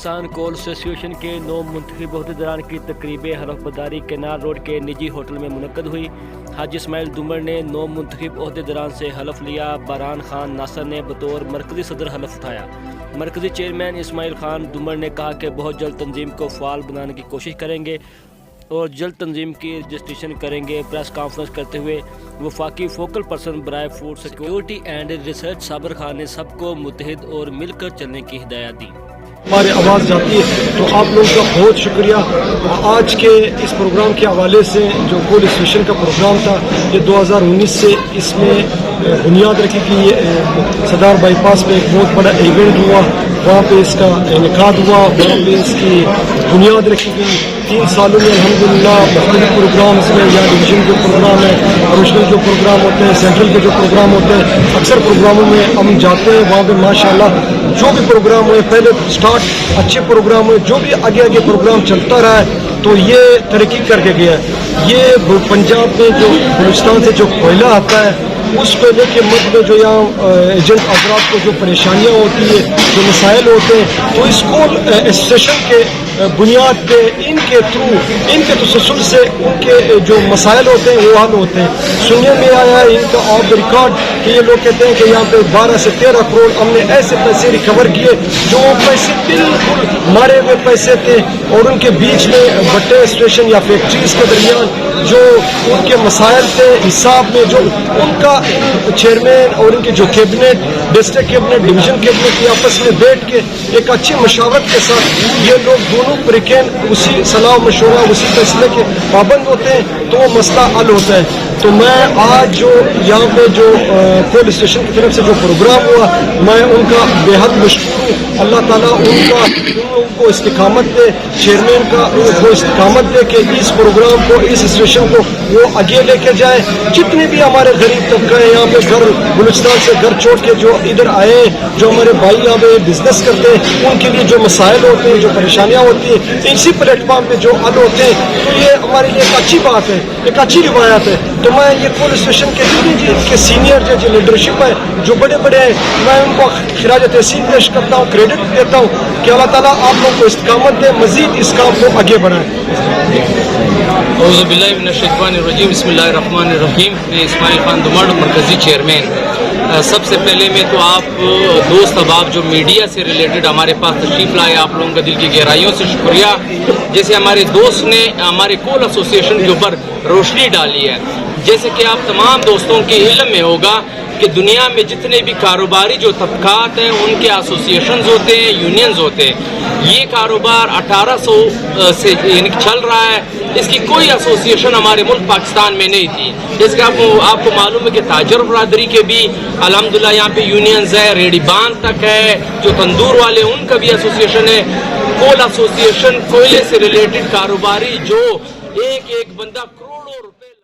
پاکستان کول association کے نو منتخب عہدیداران کی تقریب حلف برداری کینال روڈ کے نجی ہوٹل میں منعقد ہوئی۔ حاجی اسماعیل دمر نے نو منتخب عہدیداران سے حلف لیا۔ باران خان ناصر نے بطور مرکزی صدر حلف اٹھایا۔ مرکزی چیئرمین اسماعیل خان دمر نے کہا کہ بہت جلد تنظیم کو فعال بنانے کی کوشش کریں گے اور جلد تنظیم کی رجسٹریشن کریں گے۔ پریس کانفرنس کرتے ہوئے وفاقی فوکل پرسن برائے فوڈ سیکیورٹی اینڈ ریسرچ صابر خان نے سب کو متحد اور مل کر چلنے کی ہدایت دی۔ ہماری آواز جاتی ہے تو آپ لوگوں کا بہت شکریہ۔ آج کے اس پروگرام کے حوالے سے جو کول ایسوسیشن کا پروگرام تھا یہ 2019 سے اس میں بنیاد رکھی گئی۔ صدار بائی پاس پہ ایک بہت بڑا ایونٹ ہوا، وہاں پہ اس کا انعقاد ہوا، وہاں پہ اس کی بنیاد رکھی گئی۔ 3 سالوں میں الحمدللہ مختلف پروگرامز میں یا ڈویژن کے پروگرام ہیں، اوریجنل جو پروگرام ہوتے ہیں، سینٹرل کے جو پروگرام ہوتے ہیں، اکثر پروگراموں میں ہم جاتے ہیں، وہاں پہ ماشاءاللہ جو بھی پروگرام ہوئے، پہلے اسٹارٹ اچھے پروگرام ہوئے، جو بھی آگے پروگرام چلتا رہا ہے تو یہ ترقی کر کے گیا ہے۔ یہ پنجاب میں جو بلوچستان سے جو کوئلہ آتا ہے اس کوئلے کے مد میں جو یہاں ایجنٹ حضرات کو جو پریشانیاں ہوتی ہیں، جو مسائل ہوتے ہیں، تو اس کول ایسوسیشن کے بنیاد پہ ان کے تھرو، ان کے تسلسل سے ان کے جو مسائل ہوتے ہیں وہ حل ہوتے ہیں۔ سننے میں آیا ہے ان کا آف دا ریکارڈ کہ یہ لوگ کہتے ہیں کہ یہاں پہ 12 سے 13 کروڑ ہم نے ایسے پیسے ریکور کیے جو وہ پیسے بالکل مارے ہوئے پیسے تھے، اور ان کے بیچ میں بٹے اسٹیشن یا فیکٹریز کے درمیان جو ان کے مسائل تھے، حساب میں جو ان کا چیئرمین اور ان کی جو cabinet, district cabinet, division cabinet کی آپس میں بیٹھ کے ایک اچھی مشاورت کے ساتھ یہ لوگ دونوں فریقین اسی صلاح مشورہ اسی فیصلے کے پابند ہوتے ہیں تو وہ مسئلہ حل ہوتا ہے۔ تو میں آج جو یہاں پہ جو کول اسٹیشن کی طرف سے جو پروگرام ہوا، میں ان کا بے حد مشکور ہوں۔ اللہ تعالیٰ ان لوگوں کو استقامت دے، چیئرمین کا وہ استقامت دے کہ اس پروگرام کو، اس اسٹیشن کو وہ آگے لے کے جائے۔ جتنے بھی ہمارے غریب طبقہ ہیں یہاں پہ گھر بلوچستان سے گھر چھوڑ کے جو ادھر آئے ہیں، جو ہمارے بھائی یہاں پہ بزنس کرتے ہیں، ان کے لیے جو مسائل ہوتے ہیں، جو پریشانیاں ہوتی ہیں، اسی پلیٹ فارم پہ جو حل ہوتے ہیں، تو یہ ہمارے لیے ایک اچھی بات ہے، ایک اچھی روایت ہے۔ تو میں یہ کول اسٹیشن کے جتنے جی ان کے سینئر جو لیڈرشپ ہے، جو بڑے بڑے ہیں، میں ان کو خراج تحسین پیش کرتا ہوں، کریڈٹ دیتا ہوں کہ اللہ تعالیٰ آپ لوگوں کو استقامت دے، مزید اس کام کو آگے بڑھائیں۔ اعوذ باللہ من الشیطان الرجیم، بسم اللہ الرحمن الرحیم۔ میں اسماعیل خان دمر، مرکزی چیئرمین۔ سب سے پہلے میں تو آپ دوست احباب جو میڈیا سے ریلیٹڈ ہمارے پاس تشریف لائے، آپ لوگوں کا دل کی گہرائیوں سے شکریہ۔ جیسے ہمارے دوست نے ہمارے کول ایسوسیشن کے اوپر روشنی ڈالی ہے، جیسے کہ آپ تمام دوستوں کے علم میں ہوگا کہ دنیا میں جتنے بھی کاروباری جو طبقات ہیں ان کے ایسوسیشنز ہوتے ہیں، یونینز ہوتے ہیں۔ یہ کاروبار 1800 سے چل رہا ہے، اس کی کوئی ایسوسیشن ہمارے ملک پاکستان میں نہیں تھی۔ جس کا آپ کو معلوم ہے کہ تاجر برادری کے بھی الحمدللہ یہاں پہ یونینز ہے، ریڈی باندھ تک ہے، جو تندور والے ان کا بھی ایسوسیشن ہے۔ کول ایسوسیشن کوئلے سے ریلیٹڈ کاروباری جو ایک بندہ